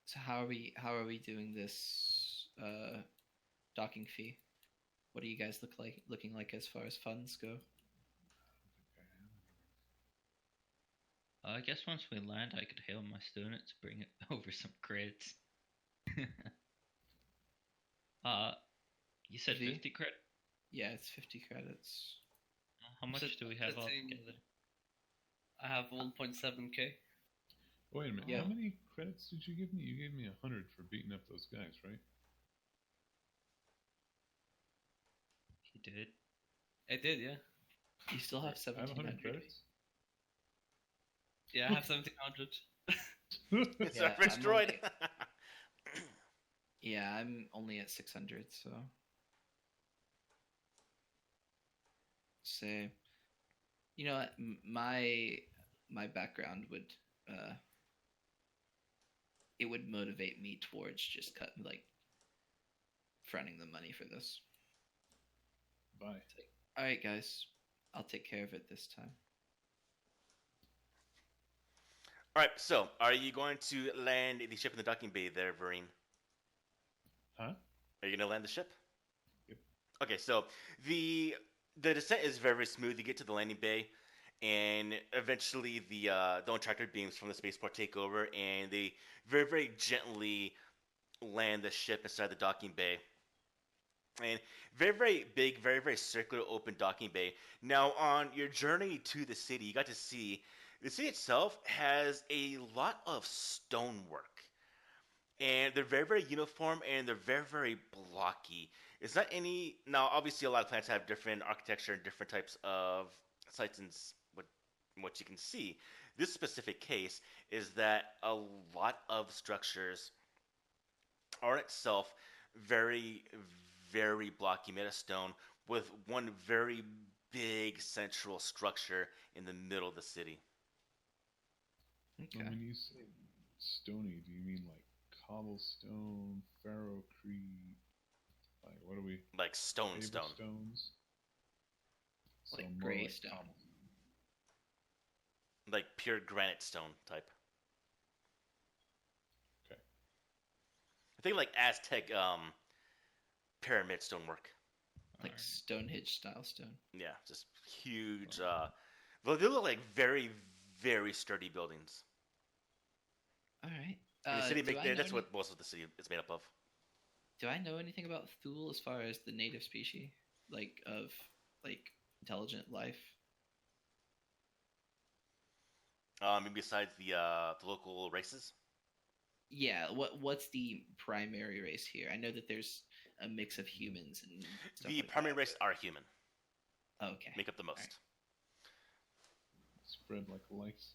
So how are we doing this docking fee? What do you guys looking like as far as funds go? I guess once we land, I could hail my student to bring it over some credits. uh, you said V? 50 credit? Yeah, it's 50 credits. How So much do we have the team, altogether? I have 1.7k. Wait a minute. Yeah. How many credits did you give me? You gave me 100 for beating up those guys, right? He did. I did, yeah. You still have I have 100 1700. credits. Yeah, I have 1700. It's Yeah, reference I'm droid. Yeah, I'm only at 600, so say, you know what, my background would uh it would motivate me towards just fronting the money for this. Bye. It's like, all right, guys, I'll take care of it this time. All right. So, are you going to land the ship in the docking bay there, Vereen? Huh? Are you going to land the ship? Yep. Okay. So the descent is very, very smooth. You get to the landing bay, and eventually the tractor beams from the spaceport take over, and they very, very gently land the ship inside the docking bay. And very, very big, very, very circular, open docking bay. Now, on your journey to the city, you got to see the city itself has a lot of stonework, and they're very, very uniform, and they're very, very blocky. It's not any now. Obviously, a lot of planets have different architecture and different types of sites and what you can see. This specific case is that a lot of structures are in itself very, very blocky, made of stone, with one very big central structure in the middle of the city. Okay. When you say stony, do you mean like cobblestone, ferrocrete? Like, what are we? Like stone, Table stone. stones? So Like more gray like stone. cobble. Like pure granite stone type. Okay. I think like Aztec pyramid stonework. Like Alright. Stonehenge style stone. Yeah, just huge. Well, they look like very, very sturdy buildings. All right. And the city Do I know that's what most of the city is made up of. do I know anything about Thule as far as the native species, of like intelligent life? And besides the local races, Yeah. What's the primary race here? I know that there's a mix of humans and stuff the like primary that. races are human, Okay. make up the All right. most. Spread like lice.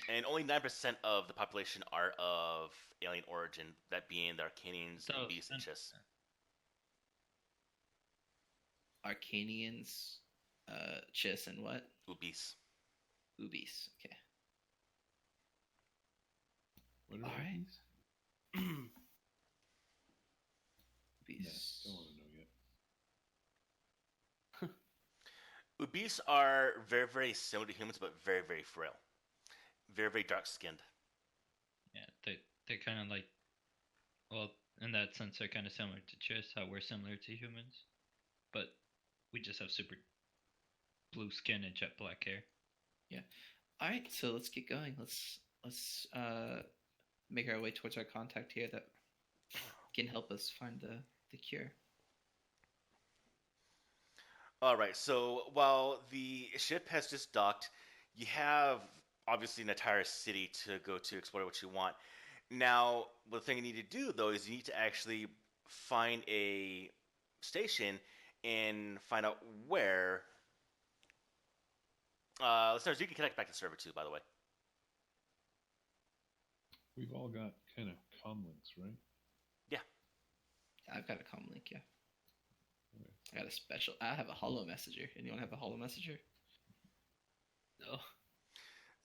And only 9% of the population are of alien origin, that being the Arcanians, So, beasts, and Chiss. Arcanians, Chiss, and what? Beasts. Ubis. Okay. What are All right. these? Ubis. No, don't want to know yet. Beasts are very, very similar to humans, but very, very frail. Very, very dark skinned. Yeah, they're kind of like, well, in that sense, they're kind of similar to Chiss, how we're similar to humans, but we just have super blue skin and jet black hair. All right. So let's get going. Let's make our way towards our contact here that can help us find the cure. Alright, so while the ship has just docked, you have obviously an entire city to go to explore what you want. Now, the thing you need to do though is you need to actually find a station and find out where. Listeners, you can connect back to server too, by the way. We've all got kind of comlinks, right? I've got a comm link. Yeah. Okay. I got a special. I have a hollow messenger. Anyone have a hollow messenger? No.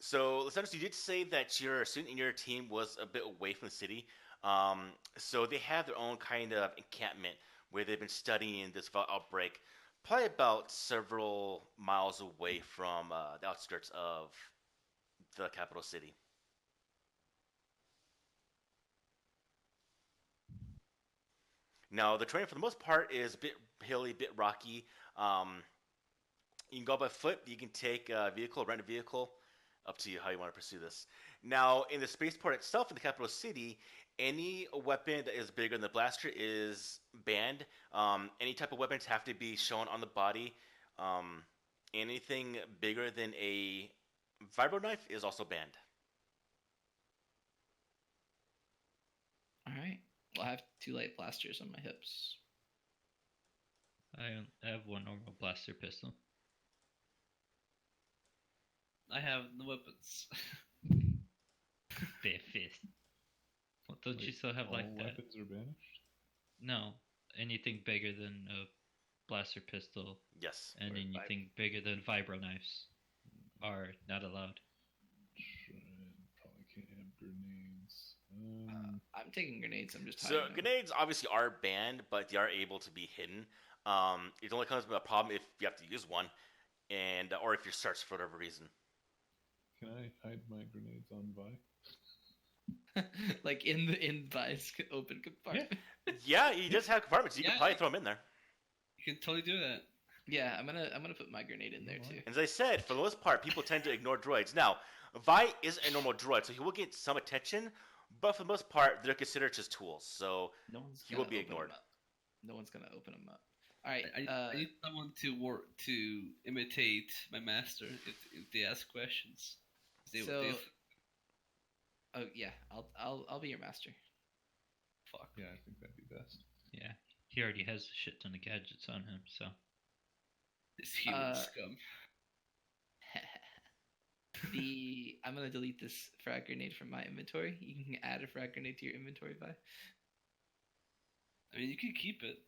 So, listeners, you did say that your student in your team was a bit away from the city. So they have their own kind of encampment where they've been studying this outbreak, probably about several miles away from the outskirts of the capital city. Now, the terrain for the most part is a bit hilly, a bit rocky. You can go by foot. You can take a vehicle, rent a vehicle. Up to you how you want to pursue this. Now, in the spaceport itself, in the capital city, any weapon that is bigger than the blaster is banned. Any type of weapons have to be shown on the body. Anything bigger than a vibro knife is also banned. All right. Well, I have 2 light blasters on my hips. I have one normal blaster pistol. I have no weapons. Bare fist. Well, don't you Wait, still have all like that? weapons are banished? No, anything bigger than a blaster pistol Yes. and Or anything bigger than vibro knives are not allowed. Probably can't have grenades. I'm taking grenades. I'm just So hiding them. grenades obviously are banned, but they are able to be hidden. It only comes with a problem if you have to use one, and or if you're searched for whatever reason. Can I hide my grenades on Vi? Like in Vi's open compartment. Yeah, he does have compartments. You can Yeah. probably throw them in there. You can totally do that. Yeah, I'm gonna put my grenade in there Alright. too. And as I said, for the most part, people tend to ignore droids. Now, Vi is a normal droid, so he will get some attention, but for the most part, they're considered just tools. So No one's He will gonna be open 'em ignored. up. No one's gonna open them up. All right. I need someone to imitate my master if they ask questions. So- oh yeah, I'll be your master. fuck. Yeah, I think that'd be best. Yeah, he already has a shit ton of gadgets on him, so This human Uh, scum. I'm gonna delete this frag grenade from my inventory. You can add a frag grenade to your inventory by. I mean, you can keep it.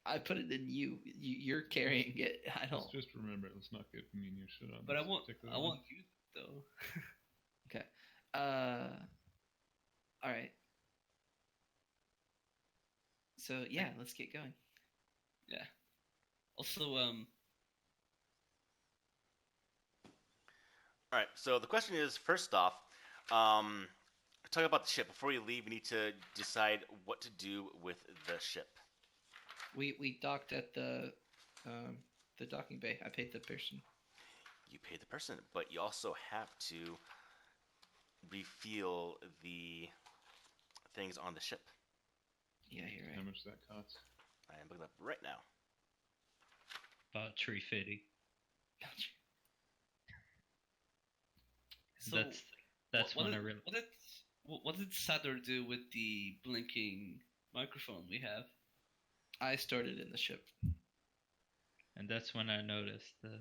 I put it in you. You're carrying it. I don't. Let's just remember, let's not get mean your shit on But I this want particular I one. want you though. Okay. All right. So yeah, let's get going. Also, All right. So the question is, first off, talk about the ship. Before we leave, we need to decide what to do with the ship. We docked at the docking bay. I paid the person. You pay the person, but you also have to refuel the things on the ship. Yeah, you're How right. much that costs? I am looking up right now. about 350. so That's what when I did, really. what did Sador do with the blinking microphone we have? I stored it in the ship. And that's when I noticed the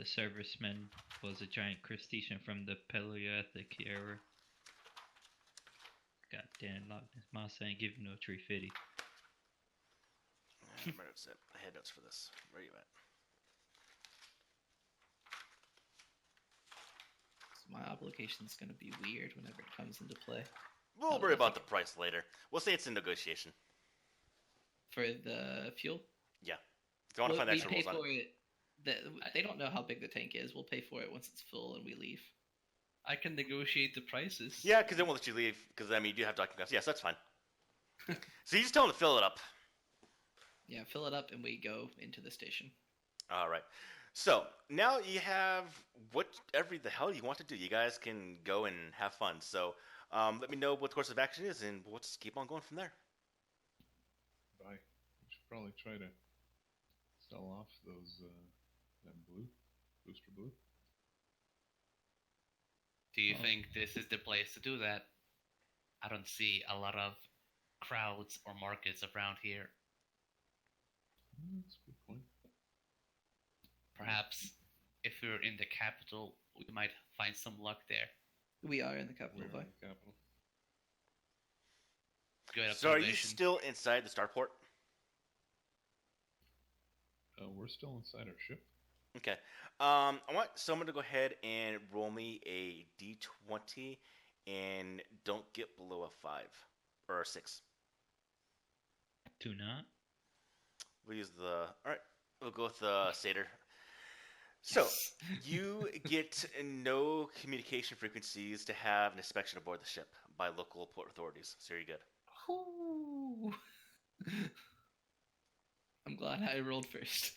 serviceman was a giant crustacean from the Paleolithic era. God damn, Loch-Ness Monster ain't giving no 350. Where is it? I had notes for this. Where are you at? So my obligation's gonna be weird whenever it comes into play. We'll Oh, worry about the okay. price later. We'll say it's in negotiation. For the fuel. If you want to find we extra pay rules on for it. it. They don't know how big the tank is. We'll pay for it once it's full and we leave. I can negotiate the prices. Yeah, because they won't let you leave. Because I mean, you do have docking costs. Yes, that's fine. So you just tell them to fill it up. Yeah, fill it up and we go into the station. All right. So now you have whatever the hell you want to do. You guys can go and have fun. So let me know what the course of action is, and we'll just keep on going from there. Bye. We should probably try to sell off those, that booster blue. Do you Oh. think this is the place to do that? I don't see a lot of crowds or markets around here. That's a good point. Perhaps if we're in the capital, we might find some luck there. We are in the capital, We're Vi. in the capital. Good So are you observation. still inside the starport? We're still inside our ship. Okay. I want someone to go ahead and roll me a d20, and don't get below a 5 or a 6. Do not. We'll use the. All right. We'll go with the Satyr. So Yes. you get no communication frequencies to have an inspection aboard the ship by local port authorities. So you're good. Whoo. I'm glad I rolled first.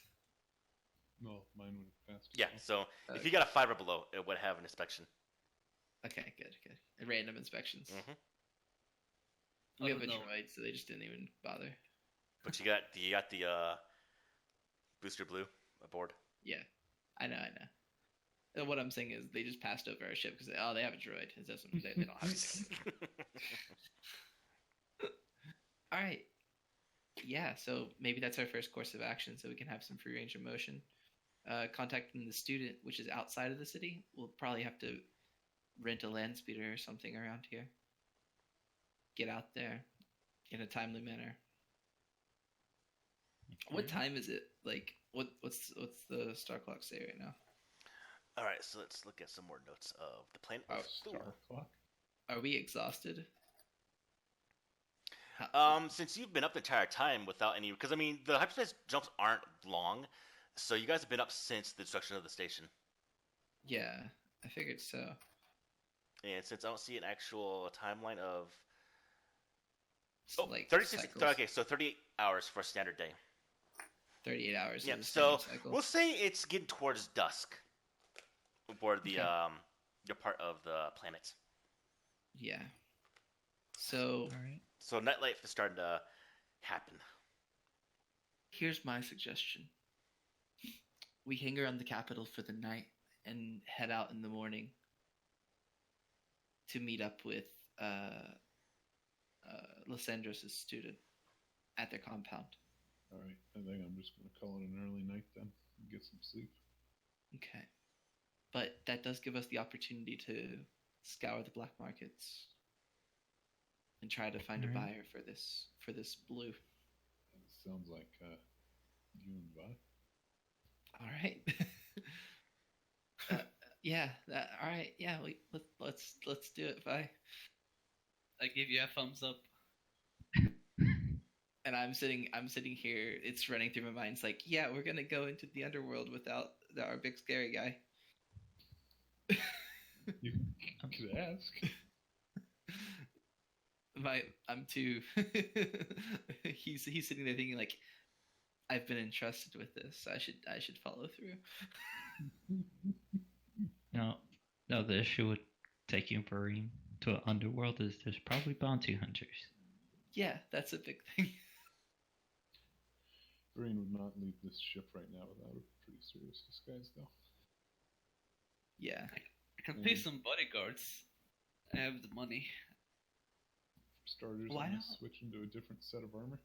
No, mine would have passed. as Yeah, well. so if you got a 5 or below, it would have an inspection. Okay, good. Random inspections. Mhm. We I have a don't know. droid, so they just didn't even bother. But you got the booster blue aboard. Yeah, I know. And what I'm saying is they just passed over our ship because they have a droid. It doesn't. They don't have to. All right. Yeah, so maybe that's our first course of action, so we can have some free range of motion. Contacting the student, which is outside of the city, we'll probably have to rent a land speeder or something around here. Get out there in a timely manner. What time is it? Like, what's the star clock say right now? All right, so let's look at some more notes of the planet. Oh, Star clock. Are we exhausted? Since you've been up the entire time without any, because I mean the hyperspace jumps aren't long, so you guys have been up since the destruction of the station. Yeah, I figured so. And since I don't see an actual timeline of So, 36. cycles. Okay, so 38 hours for a standard day. 38 hours. Yeah, is a so standard cycle. we'll say it's getting towards dusk for the Okay. your part of the planet. Yeah. So All right. So nightlife is starting to happen. here's my suggestion. We hang around the capital for the night and head out in the morning to meet up with Lysandros' student at their compound. All right, I think I'm just gonna call it an early night then and get some sleep. Okay. But that does give us the opportunity to scour the black markets and try to find a Alright. buyer for this blue. And it sounds like you and Vi. All right. Yeah. All right. Yeah. Let's do it. Bye. I give you a thumbs up. And I'm sitting here. It's running through my mind. It's like, yeah, we're gonna go into the underworld without our big scary guy. You could ask. I'm too. He's sitting there thinking like, I've been entrusted with this. I should follow through. No, the issue with taking Bareem to an underworld is there's probably bounty hunters. Yeah, that's a big thing. Green would not leave this ship right now without a pretty serious disguise, though. Yeah. I can pay some bodyguards. I have the money. For starters, Why I'm gonna not? switch into a different set of armor.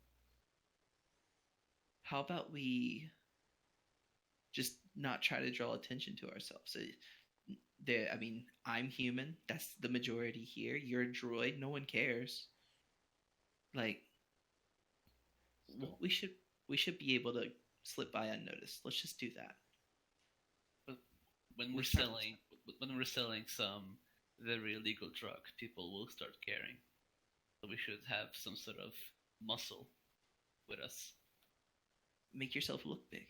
How about we just not try to draw attention to ourselves? I mean, I'm human. That's the majority here. You're a droid. No one cares. Like, Still. we should be able to slip by unnoticed. Let's just do that. When We're we're selling some very illegal drug, people will start caring. So we should have some sort of muscle with us. Make yourself look big.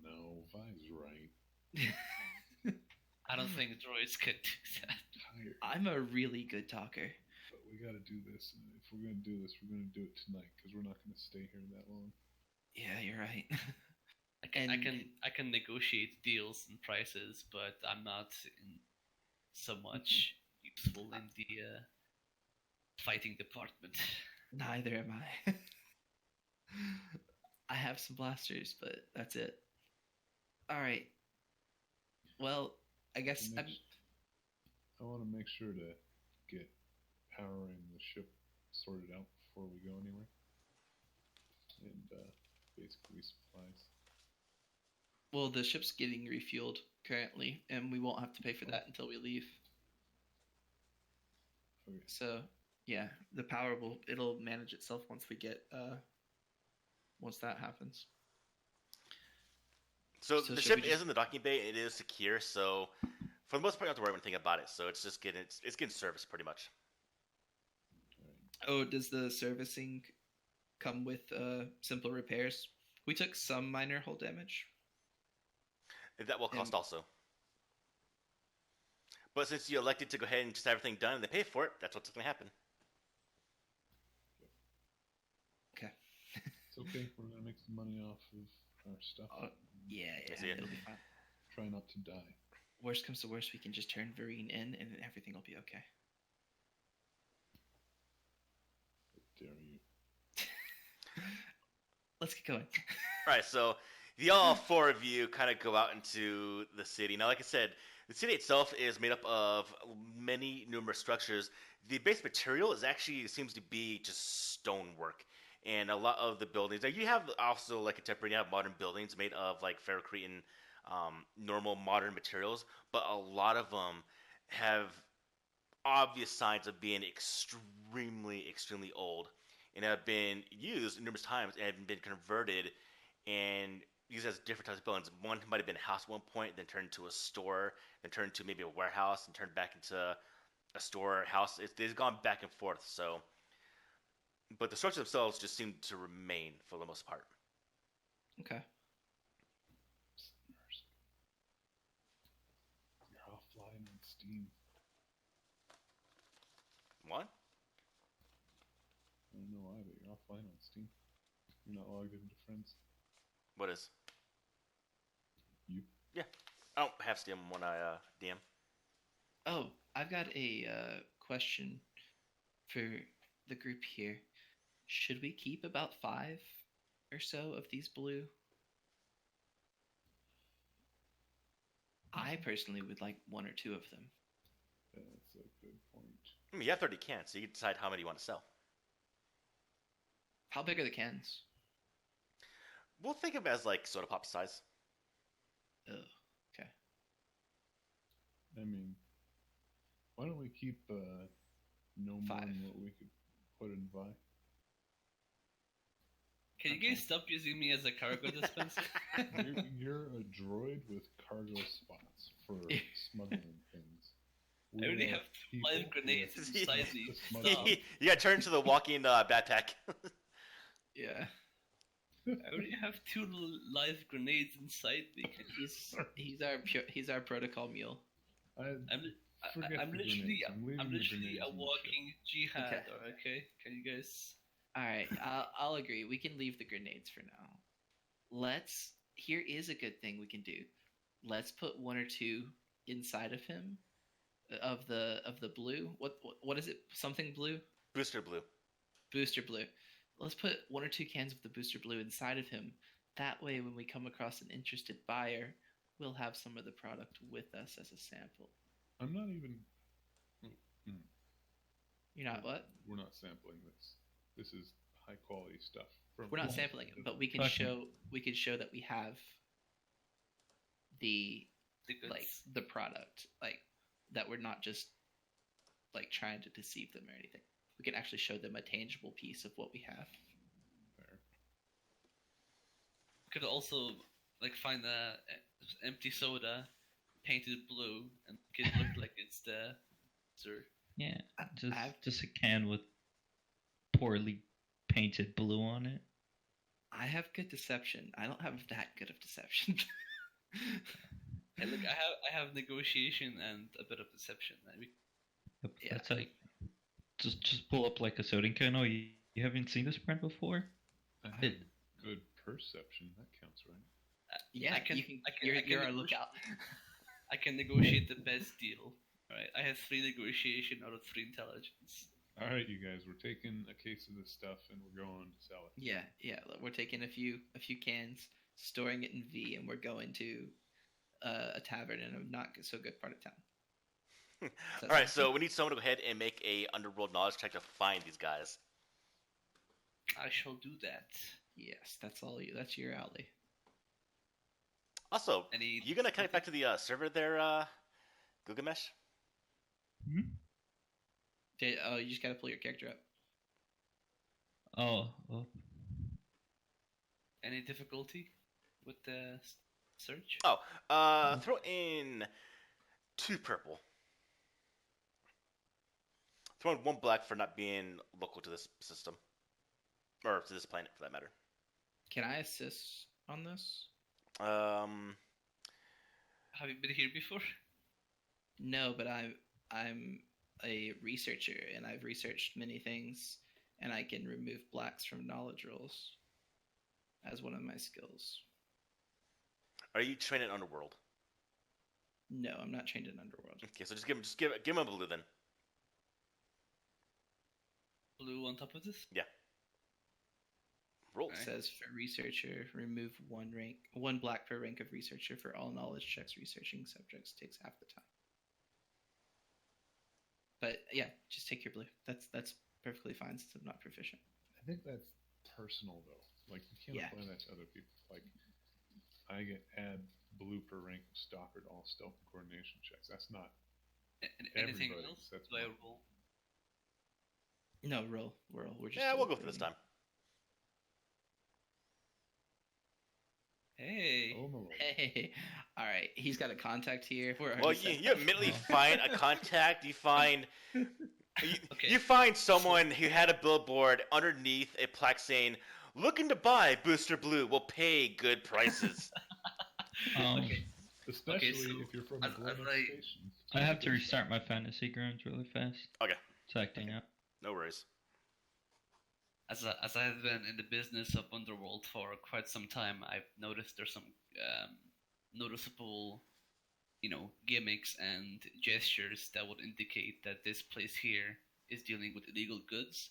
No, Vi's right. I don't think droids could do that. Tired, I'm a really good talker. but we gotta do this. And if we're gonna do this, we're gonna do it tonight because we're not gonna stay here that long. Yeah, you're right. I can negotiate deals and prices, but I'm not so much useful in the fighting department. Neither am I. I have some blasters, but that's it. All right. Well, I guess I'm. I want to make sure to get powering the ship sorted out before we go anywhere. And basically supplies. Well, the ship's getting refueled currently, and we won't have to pay for that until we leave. Okay. So, yeah, the power it'll manage itself once we get once that happens. So So the should ship we is in the docking bay. It is secure, so for the most part, you don't have to worry anything about it. So it's just getting serviced pretty much. Oh, does the servicing come with simple repairs? We took some minor hull damage. That will cost And- also. But since you elected to go ahead and just have everything done and they pay for it, that's what's going to happen. okay. We're gonna make some money off of our stuff. Yeah, see it. it'll be fine. Try not to die. Worst comes to worst, we can just turn Vereen in, and then everything will be okay. How dare you? Let's get going. Right, so all four of you kind of go out into the city. Now, like I said, the city itself is made up of many numerous structures. The base material is actually seems to be just stonework, and a lot of the buildings. Now, you have also like contemporary, you have modern buildings made of like ferrocrete and normal modern materials, but a lot of them have obvious signs of being extremely old, and have been used numerous times and have been converted and used as different types of buildings. One might have been a house at one point, then turned into a store, then turned into maybe a warehouse, and turned back into a store house. They've gone back and forth. So, but the structures themselves just seem to remain for the most part. Okay. You're offline on Steam. What? I don't know why, but you're offline on Steam. You're not logged into friends. What is? You? Yeah, I don't have Steam when I DM. Oh, I've got a question for the group here. Should we keep about 5 or so of these blue? I personally would like 1 or 2 of them. That's a good point. I mean, you have 30 cans, so you can decide how many you want to sell. How big are the cans? We'll think of it as like soda pop size. Oh, okay. I mean, why don't we keep no more 5. than what we could put in Vi? Can you guys stop using me as a cargo dispenser? You're a droid with cargo spots for smuggling things. I already are have 2 people live grenades with- inside me. with Stop. smuggling. You got to turn to the walking backpack. Yeah. I already have 2 live grenades inside me. He's our protocol mule. Forget I'm the literally grenades. leaving I'm the literally grenades a in the walking jihad. Okay. Okay, can you guys? All right, I'll agree. We can leave the grenades for now. Here is a good thing we can do. Let's put 1 or 2 inside of him, of the blue. What is it? Something blue? Booster blue. Booster blue. Let's put 1 or 2 cans of the booster blue inside of him. That way, when we come across an interested buyer, we'll have some of the product with us as a sample. I'm not even. You're not what? We're not sampling this. This is high quality stuff. We're not sampling it, but we can show that we have the goods. the product, like that we're not just like trying to deceive them or anything. We can actually show them a tangible piece of what we have. Fair. Could also like find a empty soda painted blue and make it look like it's the sir. Yeah, I've- just a can with poorly painted blue on it. I have good deception. I don't have that good of deception. Hey, look, I have negotiation and a bit of deception. Yeah. That's like just pull up like a soda can. Oh, you haven't seen this brand before? I have It- good perception. That counts, right? Yeah, I can, you can. I can, You're I can our negoti- lookout. I can negotiate the best deal. Right, I have 3 negotiation out of 3 intelligence. All right, you guys. We're taking a case of this stuff and we're going to sell it. Yeah. We're taking a few cans, storing it in V, and we're going to a tavern in a not so good part of town. All right, so we need someone to go ahead and make a underworld knowledge check to find these guys. I shall do that. Yes, that's all you. That's your alley. Also, Any you gonna connect back to the server there, Gilgamesh? Hmm? Okay, you just gotta pull your character up. Oh, any difficulty with the search? Oh, throw in 2 purple. Throw in 1 black for not being local to this system. Or to this planet, for that matter. Can I assist on this? Have you been here before? No, but I'm a researcher, and I've researched many things, and I can remove blacks from knowledge rolls. as one of my skills. Are you trained in Underworld? No, I'm not trained in Underworld. Okay, so give him a blue then. Blue on top of this? Yeah. Roll. It says for researcher, remove one black per rank of researcher for all knowledge checks researching subjects takes half the time. But yeah, just take your blue. That's perfectly fine since I'm not proficient. I think that's personal though. Like you can't apply that to other people. Like I add blue per rank of stalker to all stealth and coordination checks. That's not Anything everybody. else? That's Do I mine. roll? No, roll. We're just Yeah, we'll go for this time. Hey. Oh, my lord. Hey, all right. He's got a contact here. Well, you immediately find a contact. You find Okay. you find someone who had a billboard underneath a plaque saying, "Looking to buy Booster Blue. Will pay good prices." Okay. Especially so if you're from as- a grown-up as I- station. I have to restart my fantasy grounds really fast. Okay. It's acting up. No worries. As I have been in the business of Underworld for quite some time, I've noticed there's some noticeable, gimmicks and gestures that would indicate that this place here is dealing with illegal goods.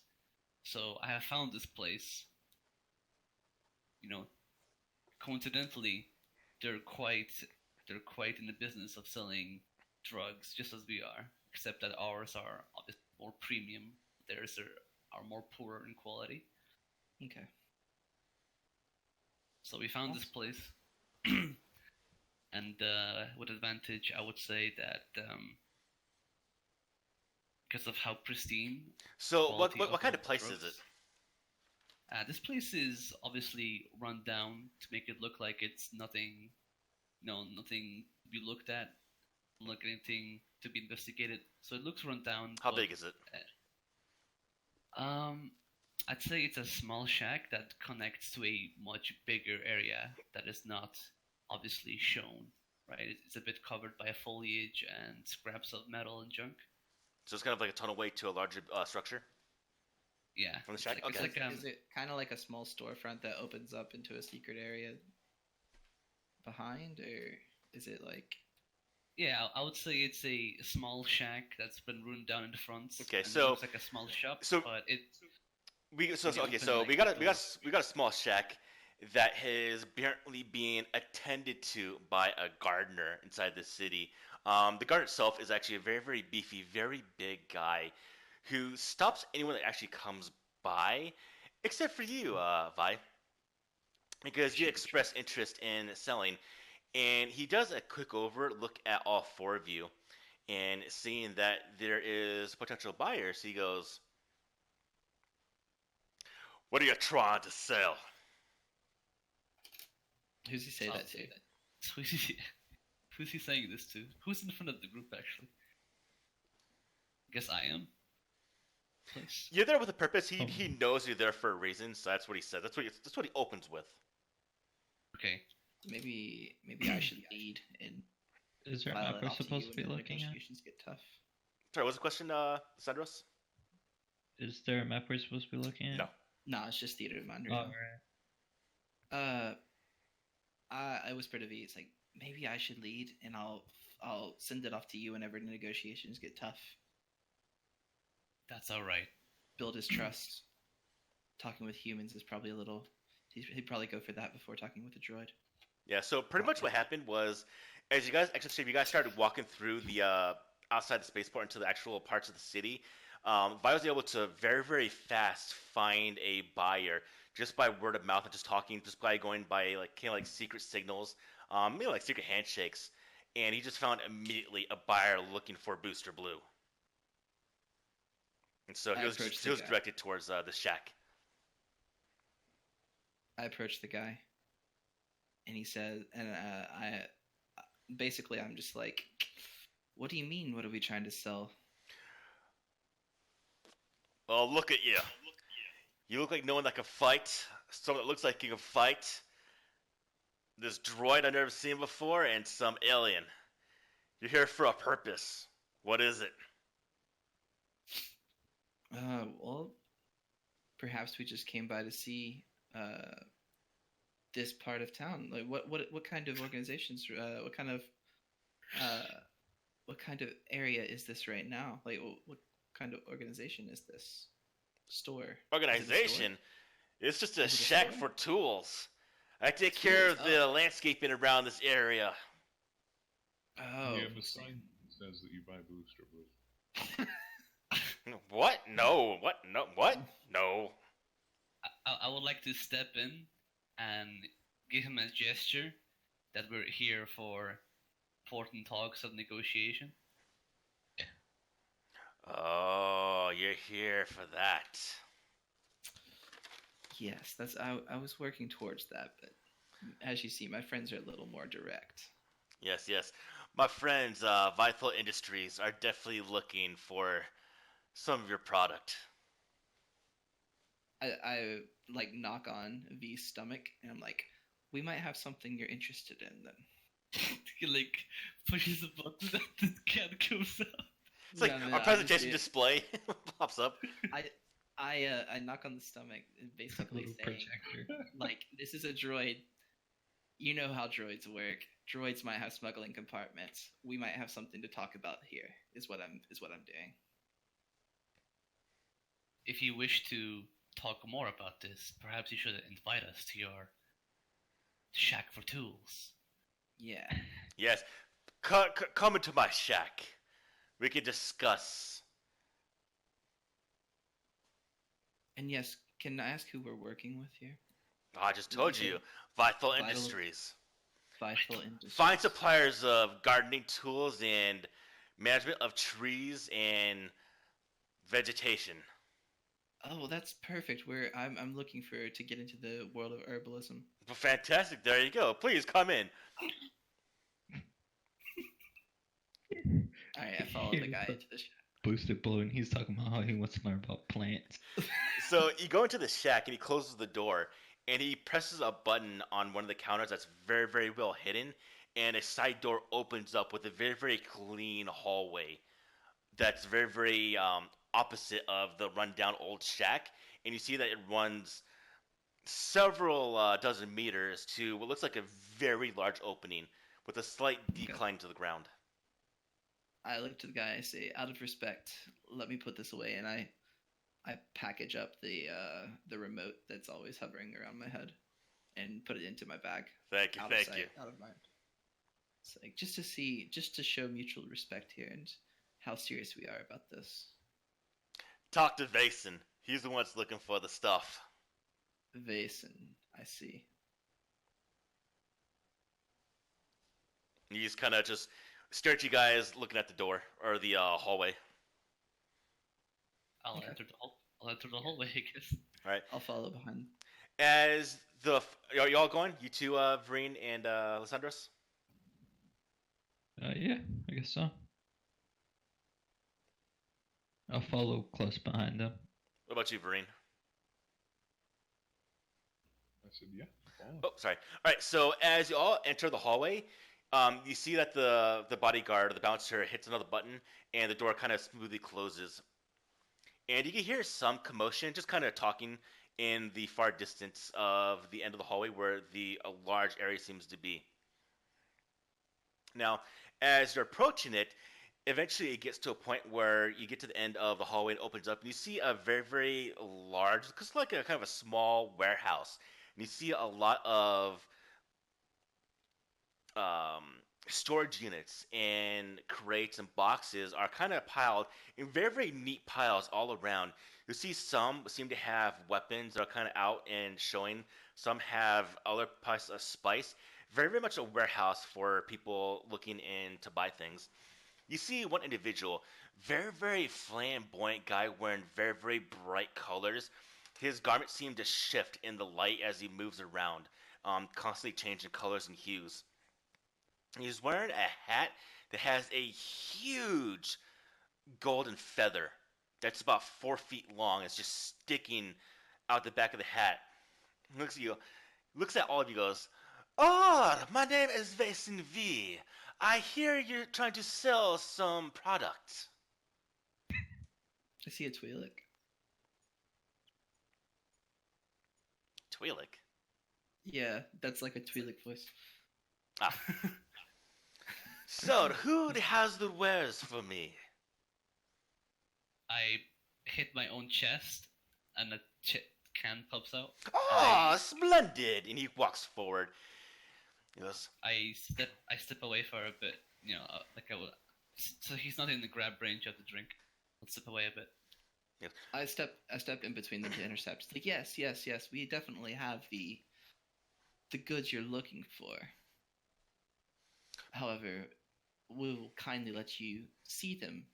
So I have found this place. Coincidentally, they're quite in the business of selling drugs, just as we are, except that ours are obviously more premium. Theirs are more poorer in quality. Okay. So we found this place, and with advantage, I would say that because of how pristine. So, what quality kind the of place drugs- is it? This place is obviously run down to make it look like it's nothing, nothing to be looked at, like anything to be investigated. So it looks run down. How but, big is it? I'd say it's a small shack that connects to a much bigger area that is not obviously shown. Right, it's a bit covered by foliage and scraps of metal and junk. So it's kind of like a tunnel way to a larger structure. Yeah, From the shack? It's Okay. like, Is it kind of like a small storefront that opens up into a secret area behind, or is it like? yeah, I would say it's a small shack that's been ruined down in the front. Okay, and so- it looks like a small shop, so- but it We so Maybe okay. open, So like, we got doors. a small shack that is apparently being attended to by a gardener inside the city. The gardener itself is actually a very, very beefy, very big guy who stops anyone that actually comes by, except for you, Vi, because you express interest in selling. And he does a quick look at all four of you, and seeing that there is potential buyers, he goes, "What are you trying to sell?" Who's he say I'll that to? say who's he saying this to? Who's in front of the group actually? I guess I am. Place. You're there with a purpose. He knows you're there for a reason, so that's what he said. That's what he opens with. Okay. Maybe I should lead and Is there a file map it we're off to supposed you to be when the looking at? negotiations get tough. Sorry, what's the question, Sandros? Is there a map we're supposed to be looking at? No. No, it's just theater of mind. Oh, Right right. I whispered to V. It's like maybe I should lead, and I'll send it off to you whenever negotiations get tough. That's all right. Build his trust. Talking with humans is probably a little. He'd probably go for that before talking with a droid. Yeah. So pretty much what happened was, as you guys started walking through the outside the spaceport into the actual parts of the city, Vi was able to very, very fast find a buyer just by word of mouth and just talking, just by going by like secret signals, maybe like secret handshakes, and he just found immediately a buyer looking for Booster Blue. And so I he was approached the guy. directed towards the shack. I approached the guy, and he said, and I basically I'm just like, what do you mean? What are we trying to sell? Well, look at you. You look like no one that can fight. Someone that looks like you can fight. This droid I've never seen before, and some alien. You're here for a purpose. What is it? Well, perhaps we just came by to see this part of town? Like, what kind of organizations? What kind of area is this right now? Like, what kind of organization is this store? Is it a store? Organization. It's just a Is it a shack store? for tools. I take care of Tools, the oh. landscaping around this area. Oh, You have a sign that says that you buy Booster Blue. What? No. What? No. What? No. I would like to step in and give him a gesture that we're here for important talks of negotiation. Oh, you're here for that. yes. I was working towards that, but as you see, my friends are a little more direct. Yes, yes. My friends, Vital Industries, are definitely looking for some of your product. I like knock on V's stomach, and I'm like, we might have something you're interested in then. He like pushes a button and the can comes out. It's like No, a I presentation just display pops up. I knock on the stomach, basically Little saying, projector. like, this is a droid. You know how droids work. Droids might have smuggling compartments. We might have something to talk about here. Is what I'm doing. If you wish to talk more about this, perhaps you should invite us to your shack for tools. Yeah. Yes. Come into my shack. We can discuss. And yes, can I ask who we're working with here? I just told you. Vital Vital- Industries. Vital Industries. Fine suppliers of gardening tools and management of trees and vegetation. Oh, well, that's perfect. I'm looking to get into the world of herbalism. Well, fantastic. There you go. Please come in. All right, I follow the guy into the shack. Booster Blue, and he's talking about how he wants to learn about plants. So you go into the shack and he closes the door and he presses a button on one of the counters that's very, very well hidden, and a side door opens up with a very, very clean hallway that's very, very opposite of the rundown old shack, and you see that it runs several dozen meters to what looks like a very large opening with a slight decline to the ground. I look to the guy. I say, out of respect, let me put this away, and I package up the remote that's always hovering around my head, and put it into my bag. Thank you, Out of thank sight, you. out of mind. It's like just to show mutual respect here and how serious we are about this. Talk to Vason. He's the one that's looking for the stuff. Vason, I see. He's kind of just stare at you guys looking at the door or the hallway. I'll Okay. enter the hallway, I guess. All right. I'll follow behind. As are y'all going? You two, Vereen and Lysandros? Yeah, I guess so. I'll follow close behind them. What about you, Vereen? I said, yeah. Follow. Oh, sorry. All right. So as you all enter the hallway, you see that the bodyguard, the bouncer, hits another button, and the door kind of smoothly closes. And you can hear some commotion, just kind of talking in the far distance of the end of the hallway where a large area seems to be. Now, as you're approaching it, eventually it gets to a point where you get to the end of the hallway and opens up, and you see a very, very large, because like a kind of a small warehouse. And you see a lot of storage units and crates and boxes are kind of piled in very, very neat piles all around. You see some seem to have weapons that are kind of out and showing. Some have other types of spice. Very, very much a warehouse for people looking in to buy things. You see one individual, very, very flamboyant guy wearing very, very bright colors. His garments seem to shift in the light as he moves around, constantly changing colors and hues. He's wearing a hat that has a huge golden feather that's about 4 feet long. It's just sticking out the back of the hat. He looks at you, looks at all of you, goes, "Oh, my name is Vason V. I hear you're trying to sell some product." I see a Twi'lek. Twi'lek? Yeah, that's like a Twi'lek voice. Ah. So, who has the wares for me? I hit my own chest, and a can pops out. Ah, splendid! And he walks forward. He goes, I step away for a bit. Like I will. So he's not in the grab range of the drink. I'll step away a bit. I step in between them to intercept. It's like, yes, we definitely have the goods you're looking for. However, we'll kindly let you see them.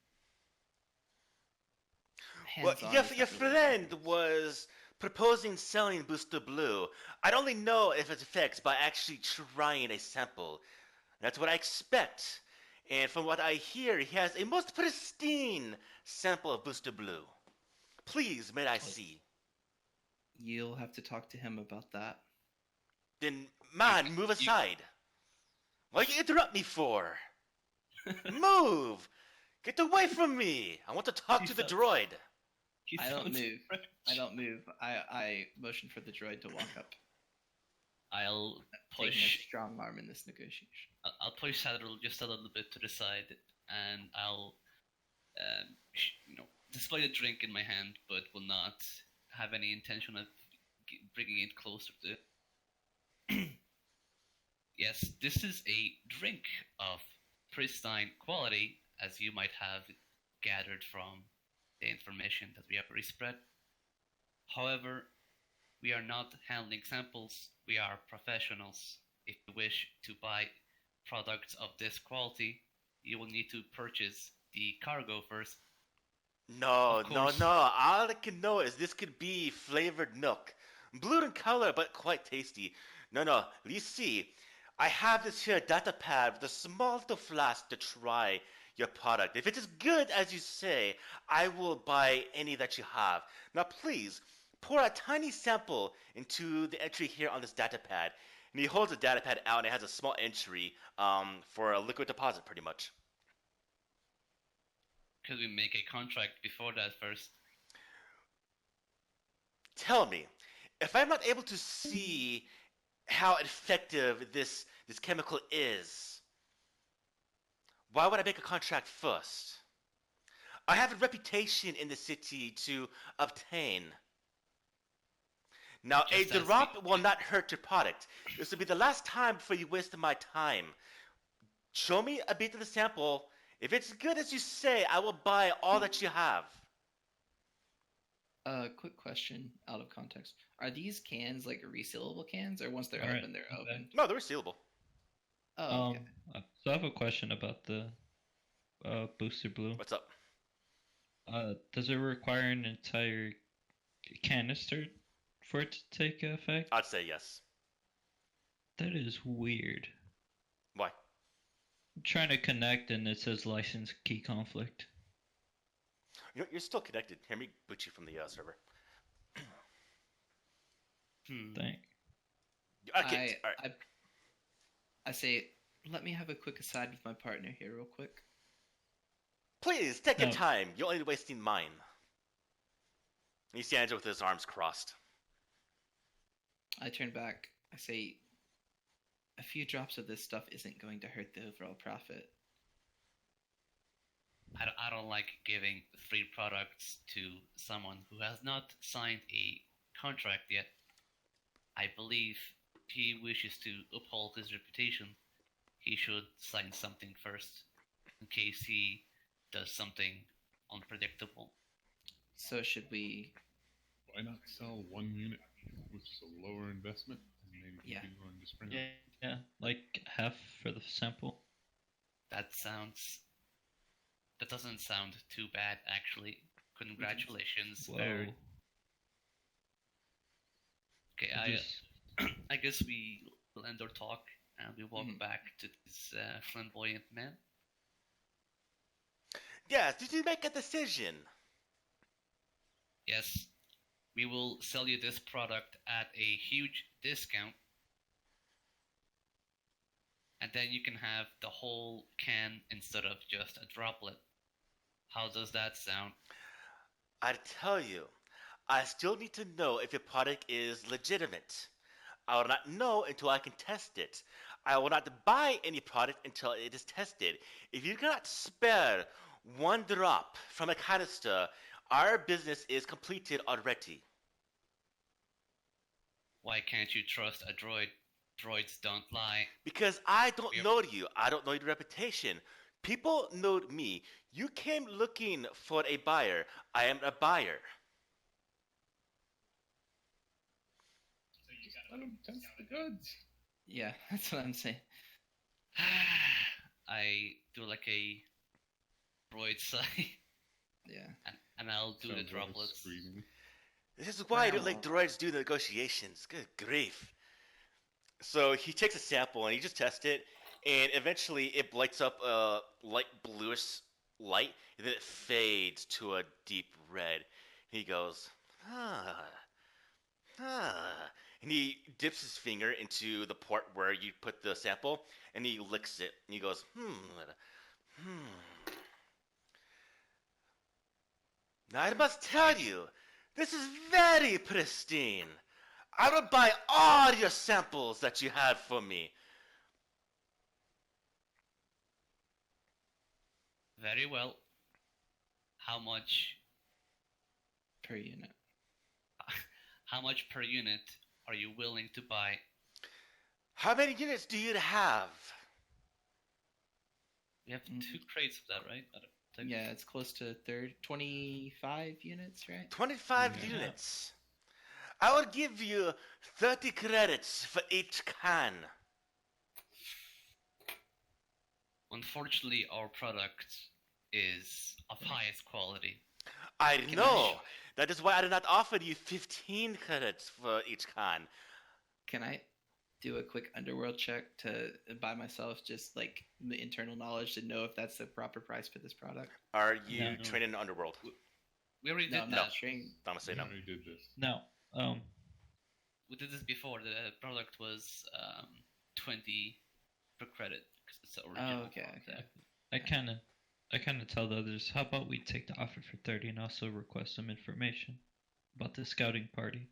well, Hands-on your is not really friend preference. was proposing selling Booster Blue. I'd only know if it affects by actually trying a sample. That's what I expect. And from what I hear, he has a most pristine sample of Booster Blue. Please, may I see? You'll have to talk to him about that. Then, man, move aside. What you interrupt me for? Move! Get away from me! I want to talk to the droid. He I don't sounds move. French. I don't move. I motion for the droid to walk up. I'll Taking a push. strong arm in this negotiation. I'll push Saddle just a little bit to the side, and I'll, display the drink in my hand, but will not have any intention of bringing it closer to. Yes, this is a drink of pristine quality, as you might have gathered from the information that we have already spread. However, we are not handling samples, we are professionals. If you wish to buy products of this quality, you will need to purchase the cargo first. No, Of no, course. no. All I can know is this could be flavored milk. Blue in color, but quite tasty. No. You see, I have this here data pad with a small little flask to try your product. If it is good as you say, I will buy any that you have. Now, please, pour a tiny sample into the entry here on this data pad. And he holds the data pad out and it has a small entry for a liquid deposit, pretty much. Could we make a contract before that first? Tell me, if I'm not able to see how effective this chemical is, why would I make a contract first? I have a reputation in the city to obtain. Now, a Just as drop will not hurt your product. This will be the last time before you waste my time. Show me a bit of the sample. If it's good as you say, I will buy all that you have. Quick question out of context. Are these cans like resealable cans, or once they're Alright, open, they're okay. open? No, they're resealable. Oh, okay. So I have a question about the Booster Blue. What's up? Does it require an entire canister for it to take effect? I'd say yes. That is weird. Why? I'm trying to connect and it says license key conflict. You're still connected. Let me boot you from the server. Thank. Okay, all right. I say, let me have a quick aside with my partner here, real quick. Please, take your No. time. You're only wasting mine. He stands with his arms crossed. I turn back. I say, a few drops of this stuff isn't going to hurt the overall profit. I don't like giving free products to someone who has not signed a contract yet. I believe if he wishes to uphold his reputation, he should sign something first, in case he does something unpredictable. So should we? Why not sell one unit, which is a lower investment, and maybe Yeah. people want to just bring Yeah, it? yeah, like half for the sample. That doesn't sound too bad, actually. Congratulations. Whoa. Okay, I just- I guess we will end our talk and we walk back to this flamboyant man. Yes, did you make a decision? Yes, we will sell you this product at a huge discount. And then you can have the whole can instead of just a droplet. How does that sound? I tell you, I still need to know if your product is legitimate. I will not know until I can test it. I will not buy any product until it is tested. If you cannot spare one drop from a canister, our business is completed already. Why can't you trust a droid? Droids don't lie. Because I don't Yep. know you. I don't know your reputation. People know me. You came looking for a buyer. I am a buyer. Let him test the goods. Yeah, that's what I'm saying. I do like a droid sigh, Yeah. and I'll do the Sounds like droplets. screaming. This is why I don't Well- like droids do the negotiations. Good grief. So he takes a sample and he just tests it, and eventually it lights up a light bluish light, and then it fades to a deep red. He goes, ah, ah. And he dips his finger into the port where you put the sample, and he licks it. And he goes, Now I must tell you, this is very pristine. I will buy all your samples that you have for me. Very well. How much? Per unit. How much per unit are you willing to buy? How many units do you have? We have Mm. 2 crates of that, right? I don't think- Yeah, it's close to 25 units, right? 25 Yeah. units. I will give you 30 credits for each can. Unfortunately, our product is of highest quality. I Can know. That is why I did not offer you 15 credits for each can. Can I do a quick underworld check to by myself, just like the internal knowledge to know if that's the proper price for this product? Are you No. trained in the underworld? We already No, did I'm that. not trained. I'm gonna say We no. already did this. No. We did this before. The product was 20 per credit because it's the original. Oh, okay. I kind of tell the others, how about we take the offer for 30 and also request some information about the scouting party.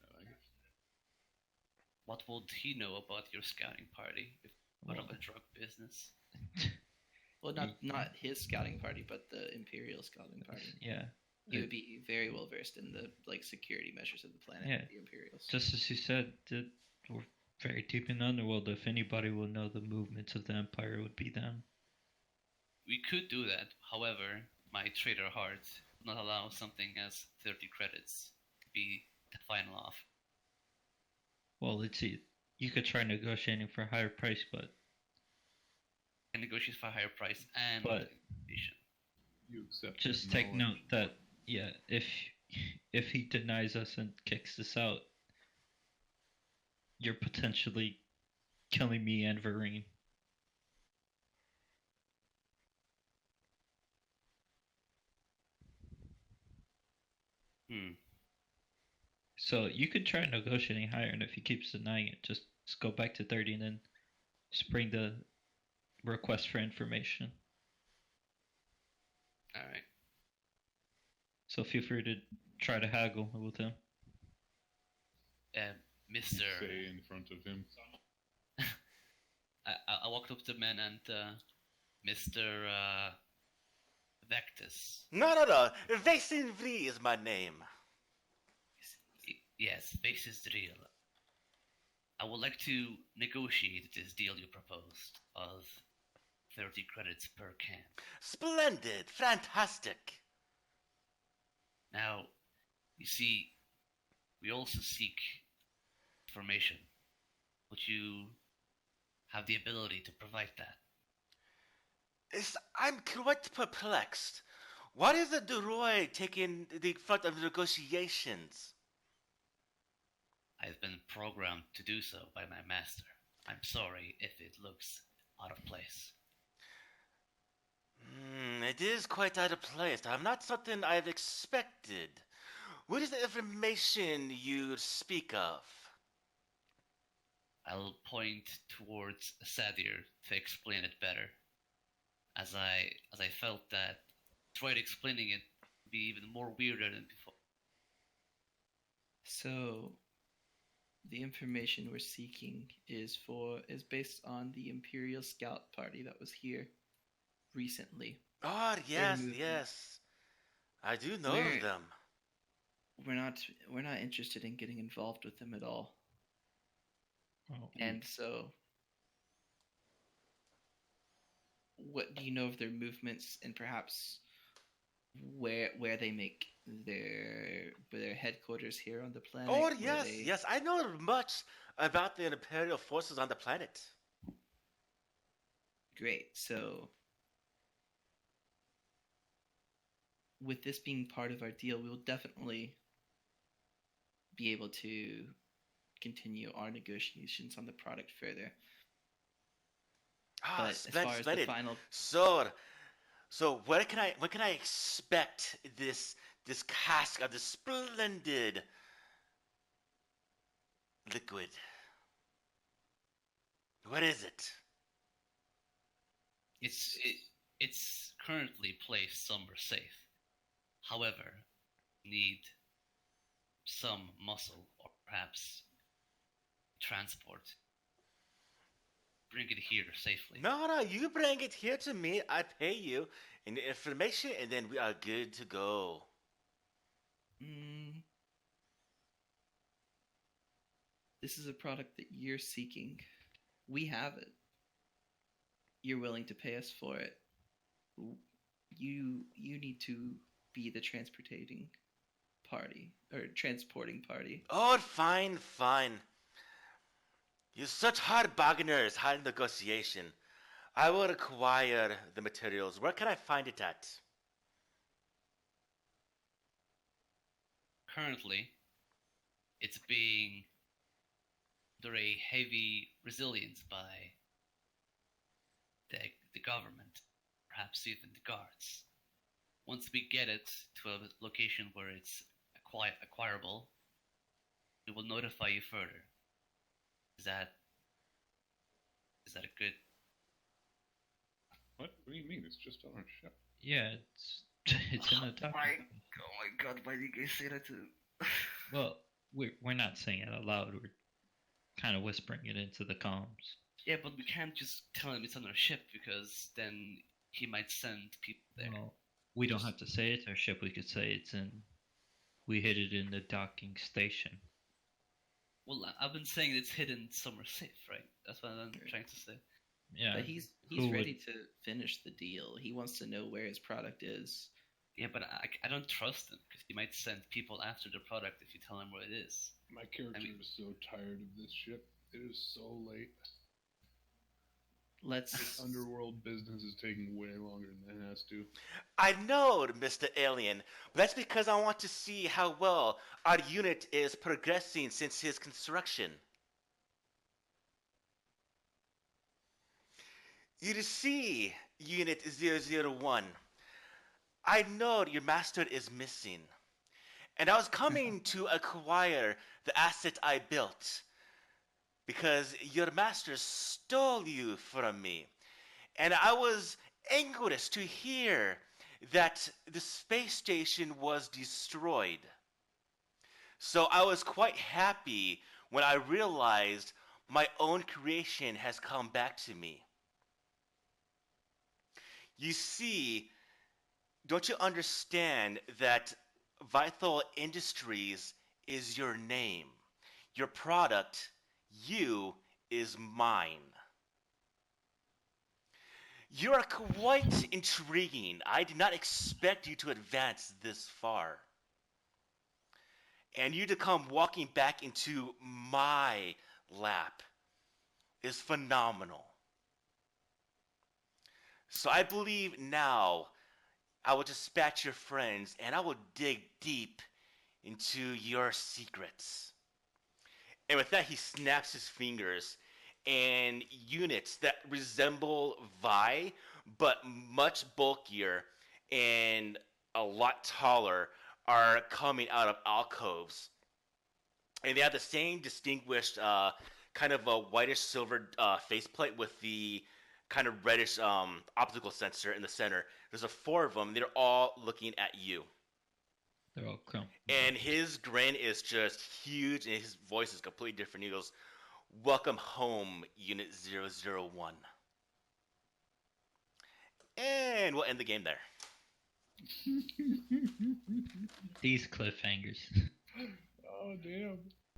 I like it. What would he know about your scouting party if part of a drug business? Well, not his scouting party, but the Imperial scouting party. Yeah. He would be very well versed in the like security measures of the planet, Yeah. the Imperials. Just as you said, we're very deep in the underworld. If anybody will know the movements of the Empire, it would be them. We could do that. However, my trader heart would not allow something as 30 credits to be the final offer. Well, let's see. You could try negotiating for a higher price, but And negotiate for a higher price and But- information. You accept just his take note knowledge. that yeah, if he denies us and kicks us out, you're potentially killing me and Vereen. So you could try negotiating higher, and if he keeps denying it, just go back to 30 and then spring the request for information. Alright. So feel free to try to haggle with him. Mr. Say in front of him. I walked up to the man and Mr. Vectus. No. Vasin Vri is my name. Yes, this is the deal. I would like to negotiate this deal you proposed of 30 credits per can. Splendid. Fantastic. Now, you see, we also seek information. Would you have the ability to provide that? I'm quite perplexed. Why is the droid taking the front of the negotiations? I've been programmed to do so by my master. I'm sorry if it looks out of place. It is quite out of place. I'm not something I've expected. What is the information you speak of? I'll point towards Sadir to explain it better, as I felt that droid explaining it would be even more weirder than before. So the information we're seeking is based on the Imperial Scout Party that was here recently. Oh, Their yes, movement. yes. I do know We're of them. we're not we're not interested in getting involved with them at all. Oh, And so, what do you know of their movements and perhaps where they make their headquarters here on the planet? Oh, where yes, they yes. I know much about the Imperial forces on the planet. Great. So, with this being part of our deal, we will definitely be able to continue our negotiations on the product further. Ah, But as splendid, far as the splendid. final, So when can I expect this cask of this splendid liquid? What is it? It's currently placed somewhere safe. However, need some muscle or perhaps transport. Bring it here safely. No, you bring it here to me. I pay you in the information, and then we are good to go. mm, this is a product that you're seeking. We have it. You're willing to pay us for it. You need to be the transporting party. Oh, fine, fine. You're such hard bargainers, hard negotiation. I will acquire the materials. Where can I find it at? Currently, it's being under a heavy resilience by the government, perhaps even the guards. Once we get it to a location where it's acquirable, we will notify you further. Is that a good? What? What do you mean? It's just on our ship. yeah, it's in the document. Oh my god, why did you guys say that to Well, we're not saying it out loud. We're kind of whispering it into the comms. Yeah, but we can't just tell him it's on our ship because then he might send people there. Well, we don't have to say it's our ship. We could say we hid it in the docking station. Well, I've been saying it's hidden somewhere safe, right? That's what I'm trying to say. Yeah, But he's who ready to finish the deal. He wants to know where his product is. Yeah, but I don't trust him because he might send people after the product if you tell him where it is. My character mean- is so tired of this ship. It is so late. Let's This underworld business is taking way longer than it has to. I know, Mr. Alien, but that's because I want to see how well our unit is progressing since his construction. You see, Unit 001, I know your master is missing, and I was coming to acquire the asset I built because your master stole you from me, and I was anguished to hear that the space station was destroyed. So I was quite happy when I realized my own creation has come back to me. You see, don't you understand that Vital Industries is your name? Your product, you, is mine. You are quite intriguing. I did not expect you to advance this far. And you to come walking back into my lap is phenomenal. So I believe now I will dispatch your friends and I will dig deep into your secrets. And with that, he snaps his fingers, and units that resemble Vi, but much bulkier and a lot taller, are coming out of alcoves. And they have the same distinguished kind of a whitish silver faceplate with the kind of reddish optical sensor in the center. There's four of them. They're all looking at you. They're all crumb. And his grin is just huge, and his voice is completely different. He goes, "Welcome home, Unit 001." And we'll end the game there. These cliffhangers. Oh damn!